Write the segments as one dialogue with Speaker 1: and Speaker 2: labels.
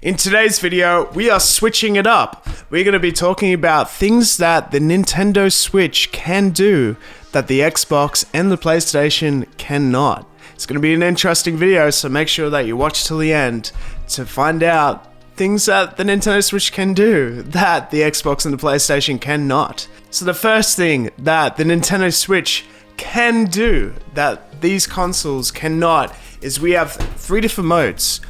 Speaker 1: In today's video, we are switching it up. We're going to be talking about things that the Nintendo Switch can do that the Xbox and the PlayStation cannot. It's going to be an interesting video, so make sure that you watch till the end to find out things that the Nintendo Switch can do that the Xbox and the PlayStation cannot. So the first thing that the Nintendo Switch can do that these consoles cannot is we have three different modes.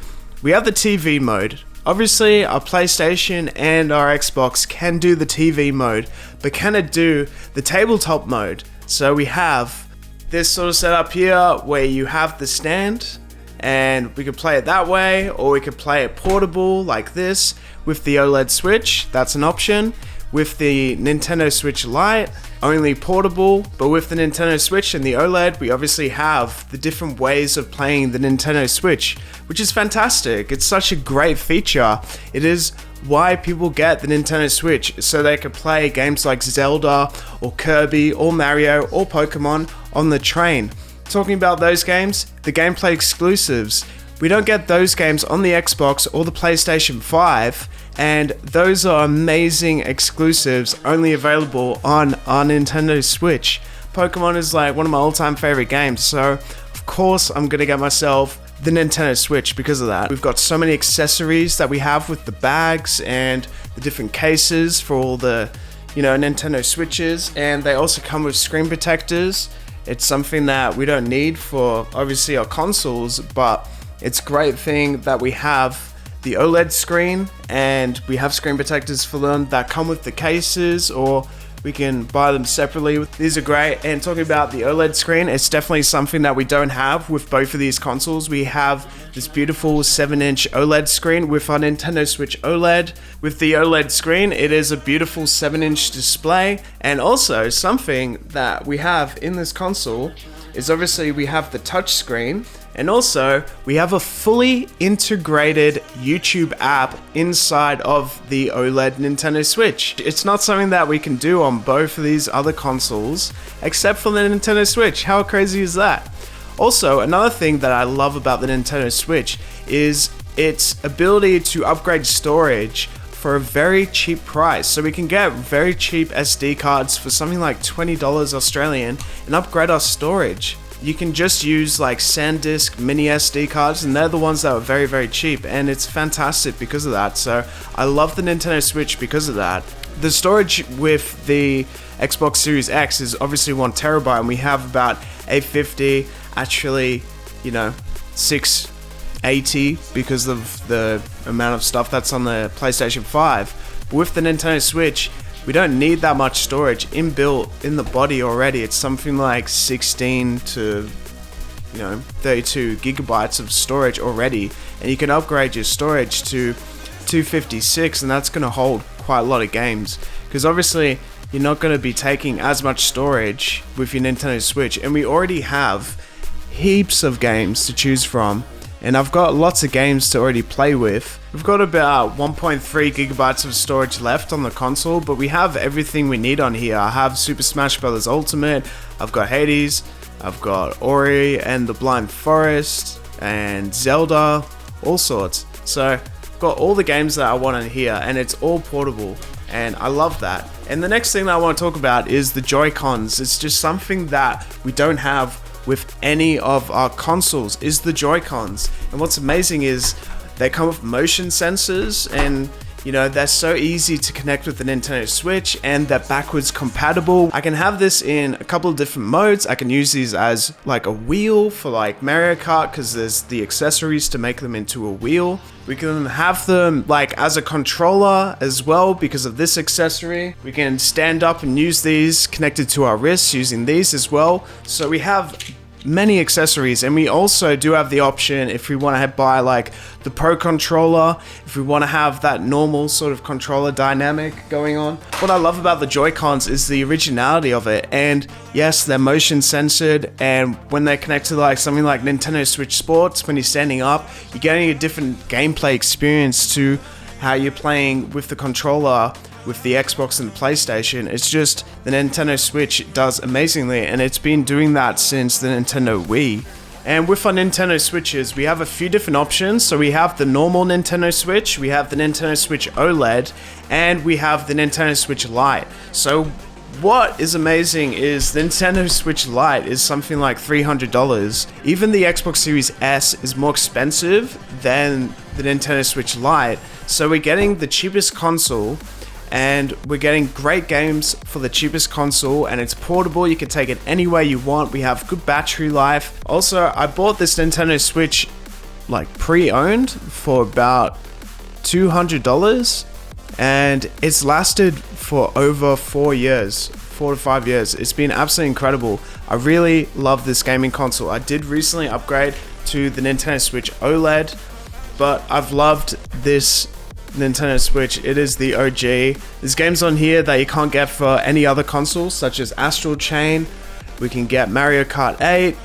Speaker 1: We have the TV mode. Obviously, our PlayStation and our Xbox can do the TV mode, but can it do the tabletop mode? So we have this sort of setup here where you have the stand and we could play it that way, or we could play it portable like this with the OLED Switch. That's an option. With the Nintendo Switch Lite, only portable, but with the Nintendo Switch and the OLED, we obviously have the different ways of playing the Nintendo Switch, which is fantastic. It's such a great feature. It is why people get the Nintendo Switch, so they can play games like Zelda, or Kirby, or Mario, or Pokemon on the train. Talking about those games, the gameplay exclusives. We don't get those games on the Xbox or the PlayStation 5, and those are amazing exclusives only available on our Nintendo Switch. Pokemon is like one of my all-time favorite games, so of course I'm gonna get myself the Nintendo Switch because of that. We've got so many accessories that we have with the bags and the different cases for all the, Nintendo Switches, and they also come with screen protectors. It's something that we don't need for obviously our consoles, but it's a great thing that we have the OLED screen and we have screen protectors for them that come with the cases, or we can buy them separately. These are great. And talking about the OLED screen, it's definitely something that we don't have with both of these consoles. We have this beautiful 7-inch OLED screen with our Nintendo Switch OLED. With the OLED screen, it is a beautiful 7-inch display. And also something that we have in this console is obviously we have the touch screen, and also we have a fully integrated YouTube app inside of the OLED Nintendo Switch. It's not something that we can do on both of these other consoles except for the Nintendo Switch. How crazy is that? Also, another thing that I love about the Nintendo Switch is its ability to upgrade storage for a very cheap price. So we can get very cheap SD cards for something like $20 Australian and upgrade our storage. You can just use like SanDisk mini SD cards, and they're the ones that are very, very cheap, and it's fantastic because of that. So I love the Nintendo Switch because of that. The storage with the Xbox Series X is obviously 1 terabyte, and we have about 850, actually, 680 because of the amount of stuff that's on the PlayStation 5. But with the Nintendo Switch, we don't need that much storage inbuilt in the body already. It's something like 16 to 32 gigabytes of storage already, and you can upgrade your storage to 256, and that's going to hold quite a lot of games, because obviously you're not going to be taking as much storage with your Nintendo Switch, and we already have heaps of games to choose from. And I've got lots of games to already play with. We've got about 1.3 gigabytes of storage left on the console, but we have everything we need on here. I have Super Smash Bros. Ultimate, I've got Hades, I've got Ori and the Blind Forest, and Zelda, all sorts. So I've got all the games that I want on here, and it's all portable, and I love that. And the next thing that I want to talk about is the Joy-Cons. It's just something that we don't have with any of our consoles, is the Joy-Cons. And what's amazing is they come with motion sensors, and they're so easy to connect with the Nintendo Switch, and they're backwards compatible. I can have this in a couple of different modes. I can use these as like a wheel for like Mario Kart, because there's the accessories to make them into a wheel. We can have them like as a controller as well because of this accessory. We can stand up and use these connected to our wrists using these as well. So we have many accessories, and we also do have the option if we want to buy like the Pro controller, if we want to have that normal sort of controller dynamic going on. What I love about the Joy-Cons is the originality of it, and yes, they're motion censored, and when they connect to like something like Nintendo Switch Sports, when you're standing up, you're getting a different gameplay experience to how you're playing with the controller with the Xbox and the PlayStation. It's just the Nintendo Switch does amazingly, and it's been doing that since the Nintendo Wii. And with our Nintendo Switches, we have a few different options. So we have the normal Nintendo Switch, we have the Nintendo Switch OLED, and we have the Nintendo Switch Lite. So what is amazing is the Nintendo Switch Lite is something like $300. Even the Xbox Series S is more expensive than the Nintendo Switch Lite. So we're getting the cheapest console, and we're getting great games for the cheapest console, and it's portable. You can take it anywhere you want. We have good battery life. Also, I bought this Nintendo Switch like pre-owned for about $200, and it's lasted for over 4 years, 4 to 5 years. It's been absolutely incredible. I really love this gaming console. I did recently upgrade to the Nintendo Switch OLED, but I've loved this Nintendo Switch. It is the OG. There's games on here that you can't get for any other console, such as Astral Chain. We can get Mario Kart 8,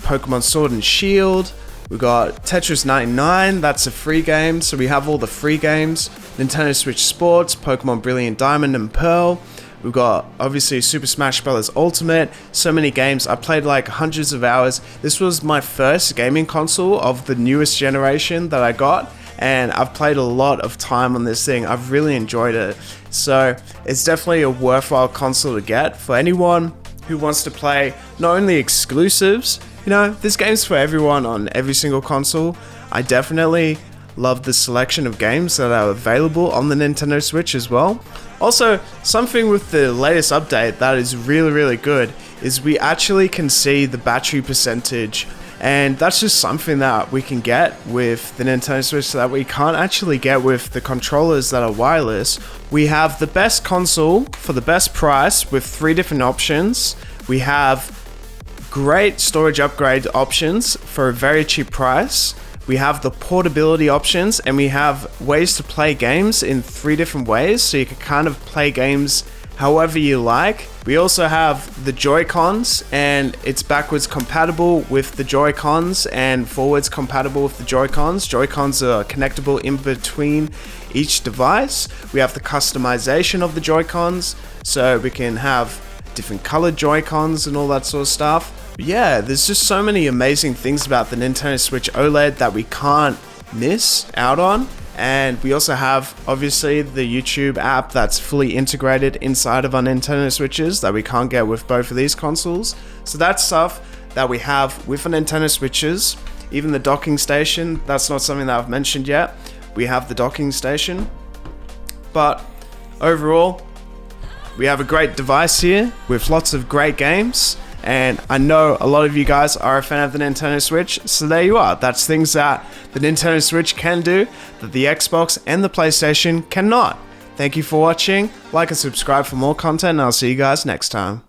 Speaker 1: Pokemon Sword and Shield. We got Tetris 99, that's a free game, so we have all the free games. Nintendo Switch Sports, Pokemon Brilliant Diamond and Pearl. We've got obviously Super Smash Bros. Ultimate, so many games. I played like hundreds of hours. This was my first gaming console of the newest generation that I got, and I've played a lot of time on this thing. I've really enjoyed it. So it's definitely a worthwhile console to get for anyone who wants to play not only exclusives, you know, there's games for everyone on every single console. I definitely love the selection of games that are available on the Nintendo Switch as well. Also, something with the latest update that is really good is we actually can see the battery percentage, and that's just something that we can get with the Nintendo Switch that we can't actually get with the controllers that are wireless. We have the best console for the best price with 3 different options. We have great storage upgrade options for a very cheap price. We have the portability options, and we have ways to play games in 3 different ways, so you can kind of play games however you like. We also have the Joy-Cons, and it's backwards compatible with the Joy-Cons and forwards compatible with the Joy-Cons. Joy-Cons are connectable in between each device. We have the customization of the Joy-Cons, so we can have different colored Joy-Cons and all that sort of stuff. But yeah, there's just so many amazing things about the Nintendo Switch OLED that we can't miss out on. And we also have, obviously, the YouTube app that's fully integrated inside of our Nintendo Switches that we can't get with both of these consoles. So that's stuff that we have with our Nintendo Switches. Even the docking station, that's not something that I've mentioned yet. We have the docking station. But overall, we have a great device here with lots of great games. And I know a lot of you guys are a fan of the Nintendo Switch, so there you are. That's things that the Nintendo Switch can do that the Xbox and the PlayStation cannot. Thank you for watching. Like and subscribe for more content, and I'll see you guys next time.